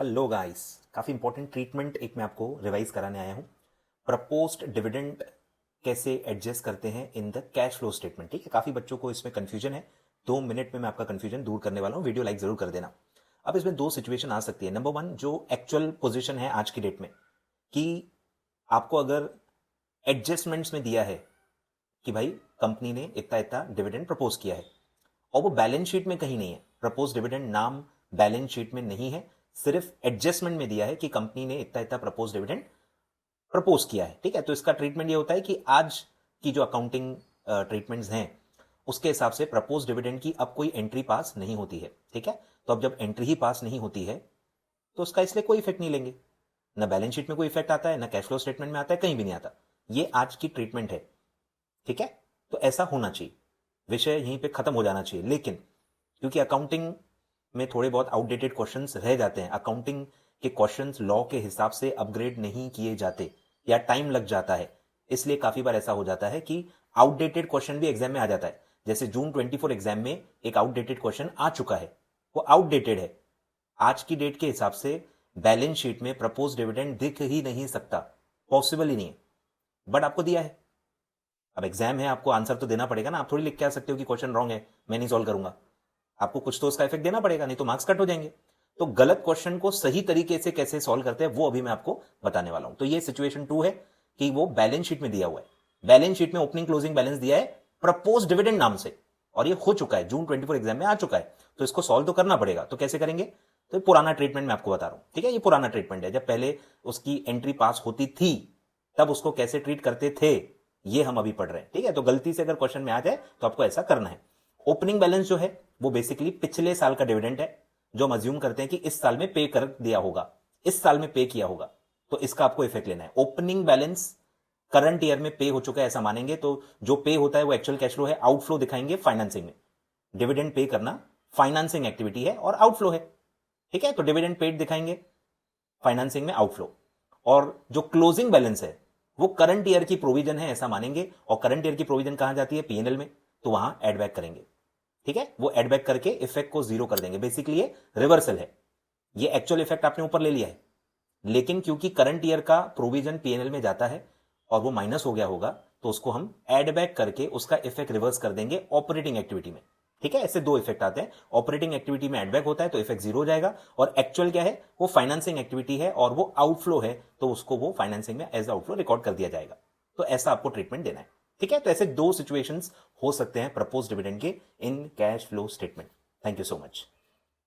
Hello guys, काफ़ी important treatment एक मैं आपको रिवाइज कराने आया हूँ। प्रपोज्ड डिविडेंड कैसे एडजस्ट करते हैं in the cash flow statement. ठीक है, काफ़ी बच्चों को इसमें कंफ्यूजन है। 2 मिनट में मैं आपका कंफ्यूजन दूर करने वाला हूँ। वीडियो लाइक जरूर कर देना। अब इसमें दो सिचुएशन आ सकती है। नंबर वन, जो एक्चुअल पोजिशन है आज की डेट में कि आपको अगर एडजस्टमेंट्स में दिया है कि भाई कंपनी ने इतना इतना डिविडेंड प्रपोज किया है और वो बैलेंस शीट में कहीं नहीं है। प्रपोज डिविडेंड नाम बैलेंस शीट में नहीं है, सिर्फ एडजस्टमेंट में दिया है कि कंपनी ने इतना इतना प्रपोज डिविडेंड प्रपोज किया है। ठीक है, तो इसका ट्रीटमेंट ये होता है कि आज की जो अकाउंटिंग ट्रीटमेंट्स हैं उसके हिसाब से प्रपोज डिविडेंड की अब कोई एंट्री पास नहीं होती है। ठीक है, तो अब जब एंट्री ही पास नहीं होती है तो उसका इसलिए कोई इफेक्ट नहीं लेंगे। ना बैलेंस शीट में कोई इफेक्ट आता है, ना कैश फ्लो स्टेटमेंट में आता है, कहीं भी नहीं आता। ये आज की ट्रीटमेंट है। ठीक है, तो ऐसा होना चाहिए, विषय यहीं पे खत्म हो जाना चाहिए। लेकिन क्योंकि अकाउंटिंग में थोड़े बहुत आउटडेटेड क्वेश्चंस रह जाते हैं, अकाउंटिंग के क्वेश्चंस लॉ के हिसाब से अपग्रेड नहीं किए जाते या टाइम लग जाता है, इसलिए काफी बार ऐसा हो जाता है कि आउटडेटेड क्वेश्चन भी एग्जाम में आ जाता है। जैसे जून 24 एग्जाम में एक आउटडेटेड क्वेश्चन आ चुका है, वो आउटडेटेड है। आज की डेट के हिसाब से बैलेंस शीट में प्रपोज डिविडेंड दिख ही नहीं सकता, पॉसिबल ही नहीं है, बट आपको दिया है। अब एग्जाम है, आपको आंसर तो देना पड़ेगा ना। आप थोड़ी लिख के आ सकते हो कि क्वेश्चन रॉन्ग है, मैं नहीं सॉल्व करूंगा। आपको कुछ तो उसका इफेक्ट देना पड़ेगा, नहीं तो मार्क्स कट हो जाएंगे। तो गलत क्वेश्चन को सही तरीके से कैसे सॉल्व करते हैं वो अभी मैं आपको बताने वाला हूं। तो ये सिचुएशन 2 है कि वो बैलेंस शीट में दिया हुआ है, बैलेंस शीट में ओपनिंग क्लोजिंग बैलेंस दिया है प्रपोज डिविडेंड नाम से, और ये हो चुका है, जून 24 एग्जाम में आ चुका है। तो इसको सॉल्व तो करना पड़ेगा। तो कैसे करेंगे? तो पुराना ट्रीटमेंट मैं आपको बता रहा हूं। ठीक है, ये पुराना ट्रीटमेंट है, जब पहले उसकी एंट्री पास होती थी तब उसको कैसे ट्रीट करते थे ये हम अभी पढ़ रहे हैं। ठीक है, तो गलती से अगर क्वेश्चन में आ जाए तो आपको ऐसा करना है। ओपनिंग बैलेंस जो है वो बेसिकली पिछले साल का डिविडेंड है, जो हम अज्यूम करते हैं कि इस साल में पे कर दिया होगा, इस साल में पे किया होगा, तो इसका आपको इफेक्ट लेना है। ओपनिंग बैलेंस करंट ईयर में पे हो चुका है ऐसा मानेंगे, तो जो पे होता है वो एक्चुअल कैश फ्लो है, आउटफ्लो दिखाएंगे फाइनेंसिंग में। डिविडेंड पे करना फाइनेंसिंग एक्टिविटी है और आउटफ्लो है। ठीक है, तो डिविडेंड पेड दिखाएंगे, फाइनेंसिंग में आउटफ्लो। और जो क्लोजिंग बैलेंस है वो करंट ईयर की प्रोविजन है ऐसा मानेंगे, और करंट ईयर की प्रोविजन कहां जाती है? पीएनएल में, तो वहां एड बैक करेंगे। ठीक है, वो एड बैक करके इफेक्ट को जीरो कर देंगे। बेसिकली ये रिवर्सल है, ये एक्चुअल इफेक्ट आपने ऊपर ले लिया है, लेकिन क्योंकि करंट ईयर का प्रोविजन पीएनएल में जाता है और वो माइनस हो गया होगा, तो उसको हम एड बैक करके उसका इफेक्ट रिवर्स कर देंगे ऑपरेटिंग एक्टिविटी में। ठीक है, ऐसे दो इफेक्ट आते हैं। ऑपरेटिंग एक्टिविटी में एडबैक होता है तो इफेक्ट जीरो हो जाएगा, और एक्चुअल क्या है? वो फाइनेंसिंग एक्टिविटी है और वो आउटफ्लो है, तो उसको वो फाइनेंसिंग में एज आउटफ्लो रिकॉर्ड कर दिया जाएगा। तो ऐसा आपको ट्रीटमेंट देना है। ठीक है, तो ऐसे दो सिचुएशंस हो सकते हैं प्रपोज डिविडेंड के in cash flow statement. Thank you so much.